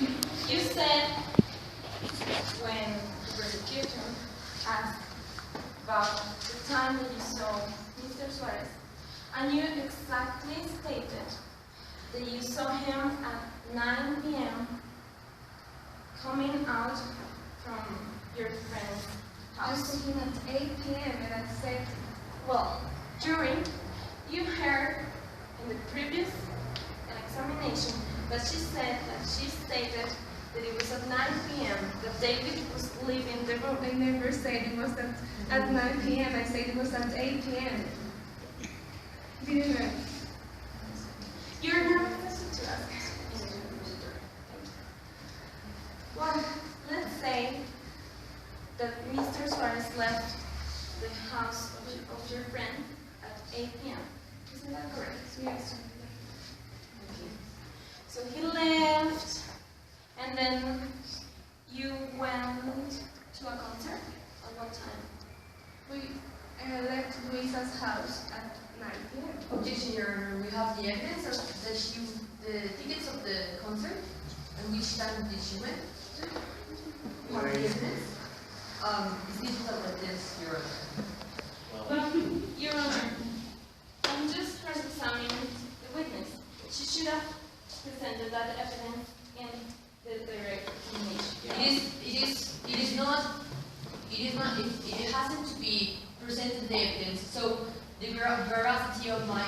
You said when the prosecutor asked about the time that you saw Mr. Suarez, and you exactly stated that you saw him at 9 p.m. coming out from your friend's I house. saw him at 8 p.m. and I said, Well, during, you heard in the previous examination that she said that she stated that it was at 9 p.m. that David was leaving the room. I never said it was at 9 p.m. I said it was at 8 p.m. Didn't I? You're not supposed to ask. Well, let's say that Mr. Suarez left the house of your friend at 8 p.m. Isn't that correct? Yes. Okay. So he left, and then you went to a concert at what time? We left Luisa's house at 9 p.m. Objection, Your Honor. We have the evidence of the tickets of the concert and which time did she went. We have the evidence. It's digital evidence, Your Honor. But, Your Honor, I'm just cross-examining the witness. She should have presented that evidence in the direct examination. It hasn't to be presented the evidence. So the veracity of my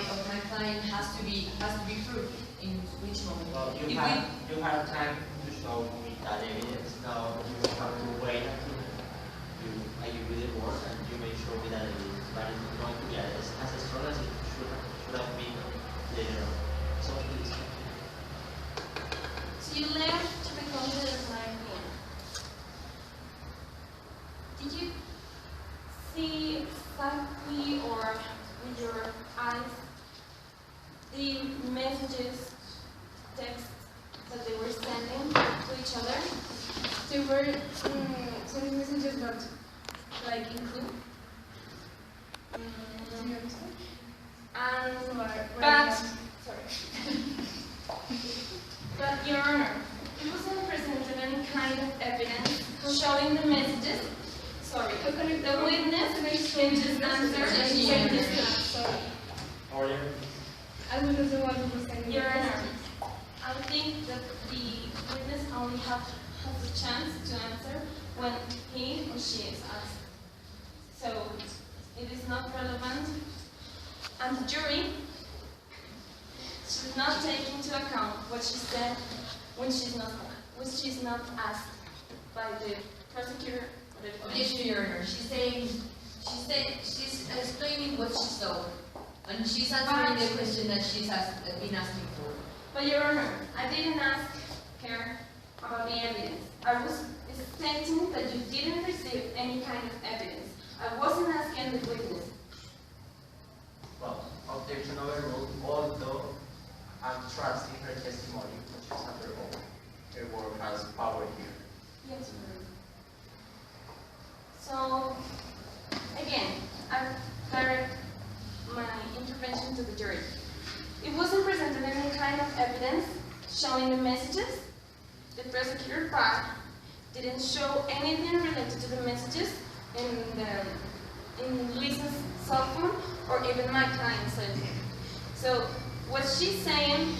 client has to be proved in which moment. Well, you have time to show me that evidence. Now you have to wait until you read the board and you may show me that evidence, but it's not going to be as strong as it should have been later on. So please. So you left the concert at 9 p.m. Did you see exactly or with your eyes the messages, texts that they were sending to each other? There were sending messages, but like in group. Do you understand? But Your Honor, it wasn't presented any kind of evidence showing the messages. Sorry, the witness can just answer and check this. Sorry. Order. I was the one who was sending Your the Honor, messages. I think that the witness only has the chance to answer when he or she is asked. So it is not relevant, and the jury should not take into account what she said when she's not asked by the prosecutor or the defense. Objection, Your Honor. She's explaining what she saw, and she's answering the question that she's been asking for. But Your Honor, I didn't ask her about the evidence. I was stating that you didn't receive any kind of evidence. I wasn't asking the witness. Well, objection overruled, although I'm trusting her testimony, which is under oath. Her word has power here. Yes, Your Honor. So, again, I direct my intervention to the jury. It wasn't presented any kind of evidence showing the messages. The prosecutor part didn't show anything related to the messages in Luisa's cell phone or even my client's cell phone. So what she's saying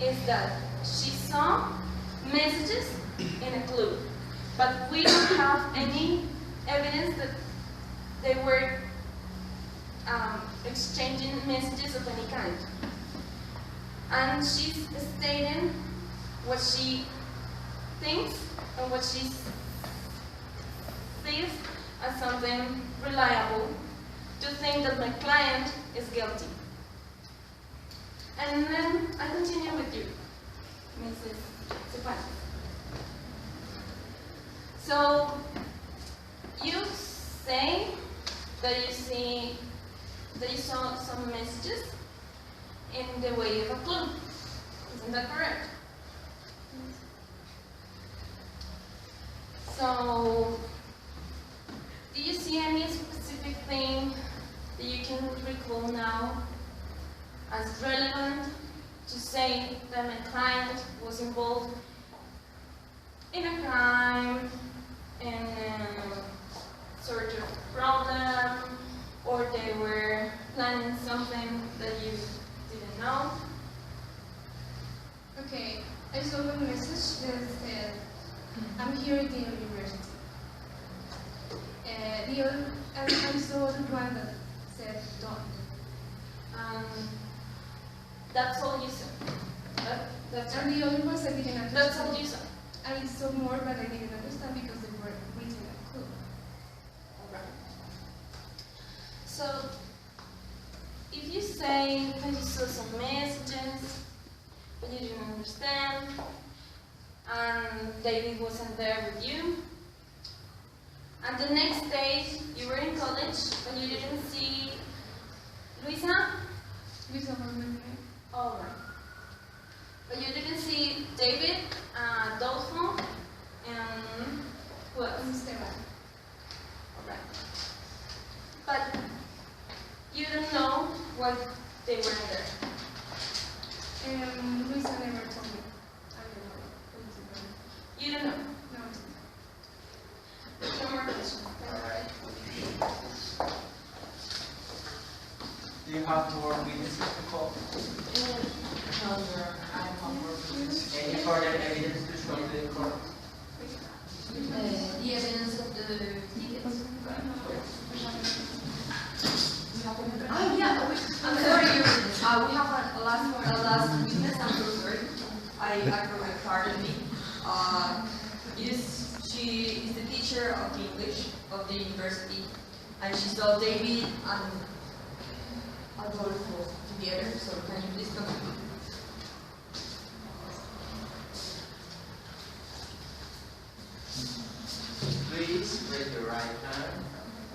is that she saw messages in a clue, but we don't have any evidence that they were exchanging messages of any kind. And she's stating what she thinks and what she sees as something reliable to think that my client is guilty. And then I continue with you, Mrs. Cepeda. So you say that you saw some messages in the way of a clue. Isn't that correct? So, do you see any specific thing that you can recall now as relevant to say that my client was involved in a crime, in a sort of problem, or they were planning something that you didn't know. Okay, I saw a message that said, I'm here at the university. I saw the one that said, don't. That's all you saw. That's And the other ones I didn't understand. That's all you saw. I saw more, but I didn't understand because they were written at clue. Alright. So, if you say that you saw some messages, but you didn't understand, and David wasn't there with you, and the next day you were in college, but you didn't see Luisa, Luisa was my name. alright. But you didn't see David, Adolfo, and who else? Esteban. Alright. But you don't know why they were there. Luisa never told me. I don't know. You don't know. No. No more questions. Alright. Do you have more witnesses to call? No, sir, I have one more witness. Any further evidence to show to the court? The evidence of the tickets. Oh yeah, I'm sorry, Your Witness. We have a last witness. I'm so sorry. Pardon me. She is the teacher of English of the university, and she saw David and Adolfo together. So can you please come? Please raise your right hand.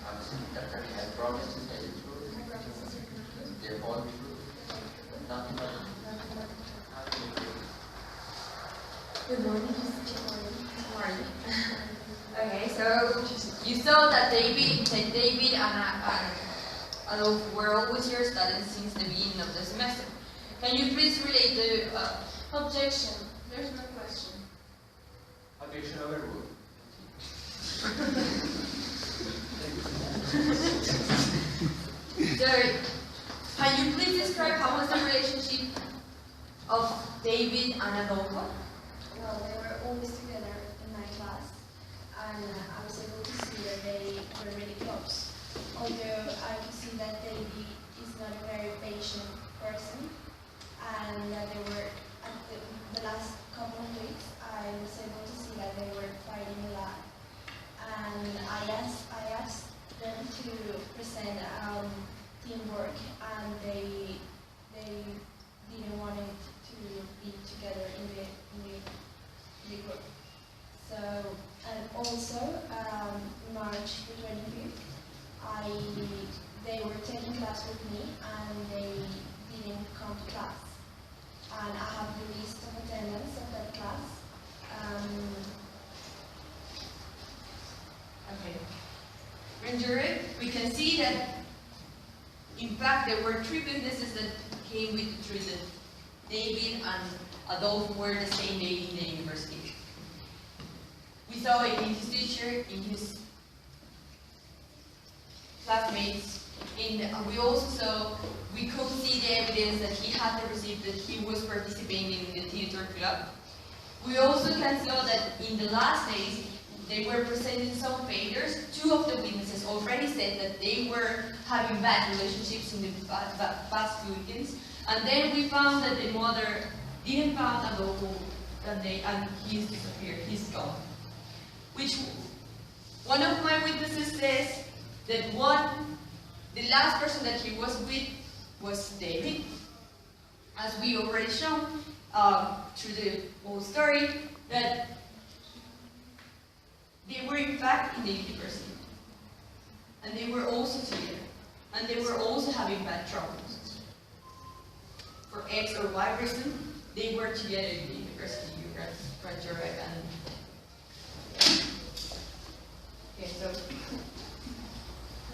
I'm assuming that you have promised to tell the truth. The whole truth. Nothing but Good morning, Mr. Chairman. How are you? Okay, so you saw that David and Adolfo were always your students since the beginning of the semester. Can you please relate the Objection. There's no question. objection overruled. Sorry. Can you please describe how was the relationship of David and Adolfo? Well, they were always together in my class, and I was able to see that they were really close. Although I could see that David is not a very patient person, and that they were, at the last couple of weeks, I was able to see that they were fighting a lot. And I asked them to present teamwork, and they didn't want it to be together in the group. So, and also March the 25th, they were taking class with me, and they didn't come to class. And I have the list of attendance of that class. Okay. Ranger, we can see that in fact there were three witnesses that came with the truth that David and Adolfo were the same day in the university. We saw it in his teacher, in his classmates, and we could see the evidence that he had received that he was participating in the theater club. We also can see that in the last days they were presenting some failures. Two of the witnesses already said that they were having bad relationships in the past weekends, and then we found that the mother didn't find Adolfo that day, and he's disappeared, he's gone. Which one of my witnesses says that the last person that he was with was David, as we already shown through the whole story, that they were in fact in the university, and they were also together, and they were also having bad troubles. For X or Y reason, they were together in the university, and okay, so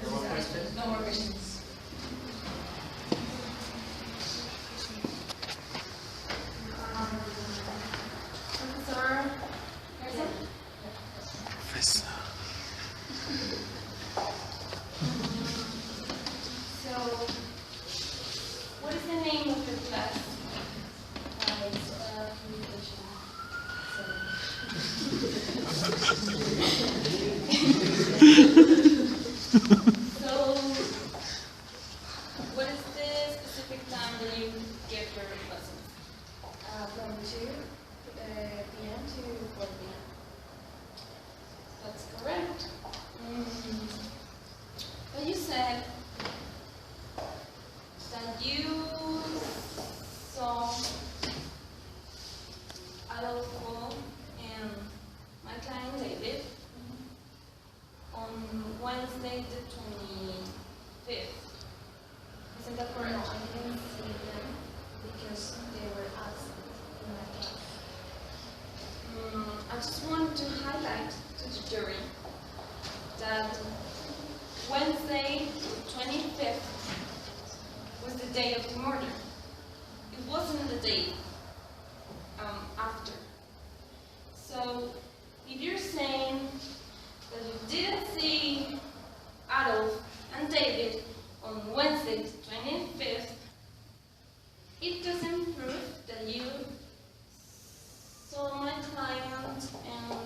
No more questions? No more questions. Professor, Adolfo and my client David on Wednesday the 25th. Isn't that No, correct? I didn't see them because they were absent in my class. I just want to highlight to the jury that Wednesday the 25th was the day of the murder. It wasn't the day after. So if you're saying that you didn't see Adolf and David on Wednesday the 25th, it doesn't prove that you saw my client and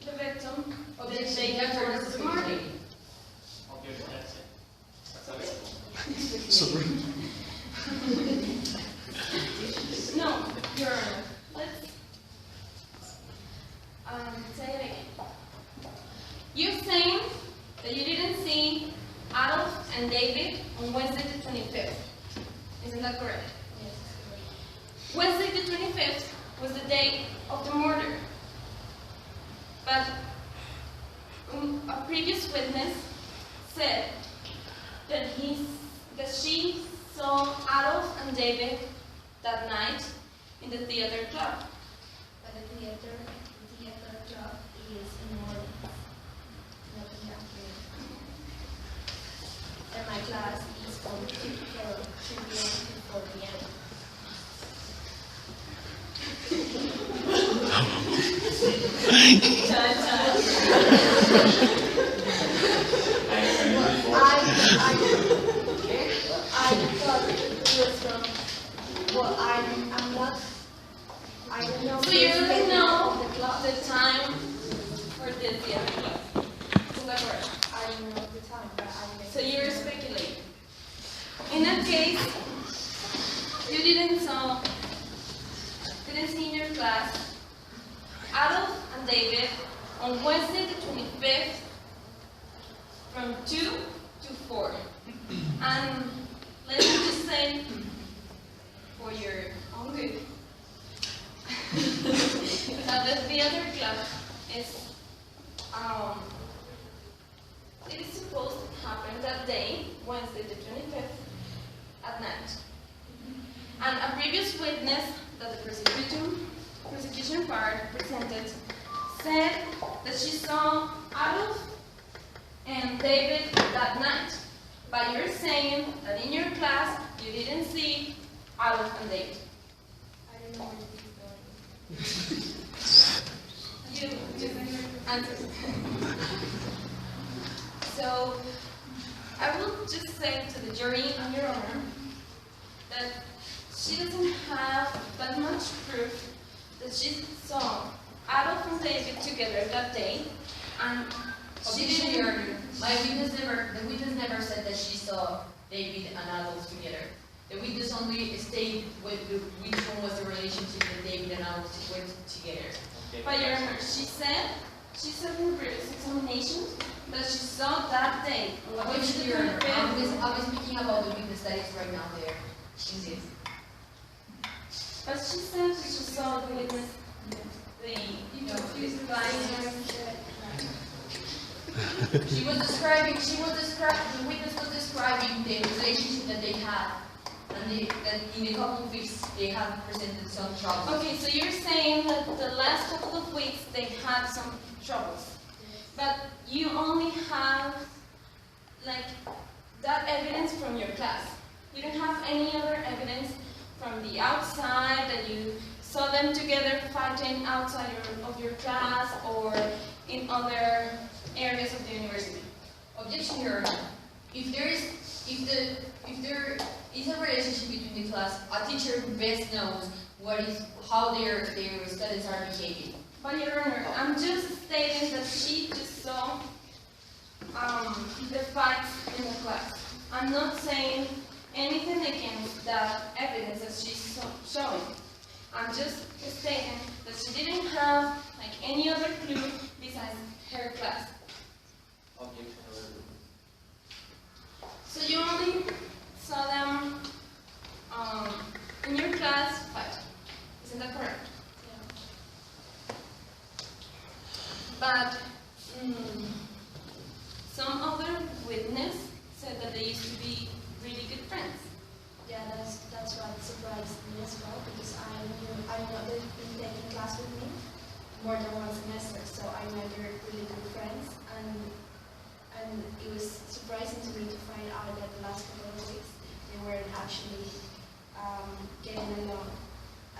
the victim the day before the murder. Objection accepted. Sorry. No, Your Honor. Let's say it again. You're saying that you didn't see Adolf and David on Wednesday the 25th. Isn't that correct? Yes, Wednesday the 25th was the day of the murder. But a previous witness said that she saw Adolf and David that night in the theater club. but the theater job is in morning, not in the afternoon. And my class is from 2 p.m. to 4 p.m. I thought it was from, well, I'm not, I don't know. So you the don't schedule know of the class. the time for the theater club. Isn't that correct? I don't know the time, but I So you're speculating. In that case, you didn't see in your class Adolf and David on Wednesday the 25th from 2 to 4. And let me just say, for your own good, that the theater club is it is supposed to happen that day, Wednesday the 25th, at night. And a previous witness that the prosecution part presented said that she saw Adolf and David that night. But you're saying that in your class you didn't see Adolf and David. I don't know where this is going. You answer. So I will just say to the jury and your honor that she doesn't have that much proof that she saw Adolf and David together that day, and she Objection, didn't. Your Honor. The witness never said that she saw David and Adolf together. The witness only stated which one was the relationship that David and Adolf went together. But your honor, she said in the previous examination that she saw that day. Objection, Your Honor. I'm speaking about the witness that is right now there. In this. But she said that she saw the witness, the the witness was describing the relationship that they had, and that in a couple of weeks they had presented some trouble. Okay, so you're saying that the last couple of weeks they had some troubles, but you only have like that evidence from your class. You don't have any other evidence from the outside that you saw them together fighting outside of your class or in other areas of the university. Objection, Your Honor. If there is a relationship between the class, a teacher best knows how their students are behaving. But Your Honor, I'm just stating that she just saw the facts in the class. I'm not saying anything against that evidence that she's showing. I'm just stating that she didn't have like any other clue besides her class. Objection overruled. So you only saw them in your class fight. Isn't that correct? But some other witness said that they used to be really good friends. Yeah, that's what surprised me as well, because I know they've been taking class with me more than one semester, so I know they're really good friends, and it was surprising to me to find out that the last couple of weeks they weren't actually getting along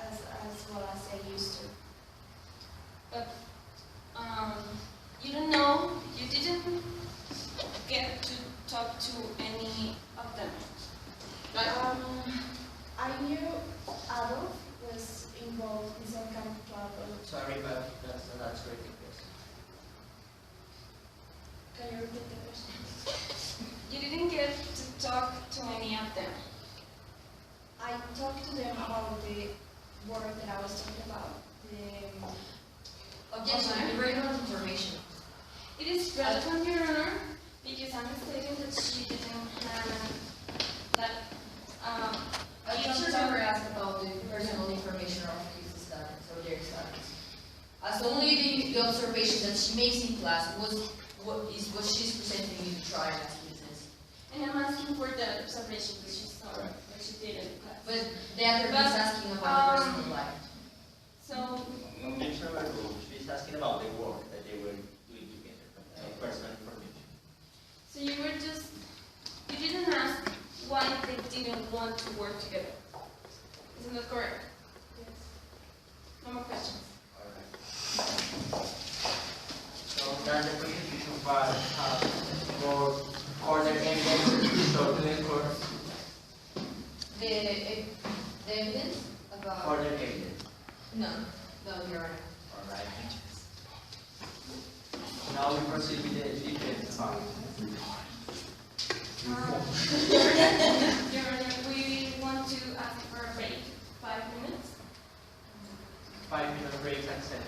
as well as they used to. But you don't know, you didn't get to talk to any of them. Right? I knew Adolf was involved in some kind of trouble. Sorry, but that's not answering the question. Can you repeat the question? You didn't get to talk to any of them. I talked to them about the work that I was talking about. Objection, you're writing on information. It is relevant, Your Honor, because I'm stating that she didn't have that. A teacher never asked about the personal information of his students or their students. As only the observation that she makes in class was what she's presenting you to try as business. And I'm asking for the observation that she saw, that she did in class. But the other is asking about personal life. So, Objection overruled. She's asking about the work that they were doing together, personal information. so you didn't ask why they didn't want to work together. Isn't that correct? Yes. No more questions. Alright. So that's the prosecution part for further evidence to show to the court. The evidence about... Further evidence. No, Your Honor. Alright. Now we proceed with the defense part. Your Honor, we want to ask for a break. 5 minutes. 5 minute break and set.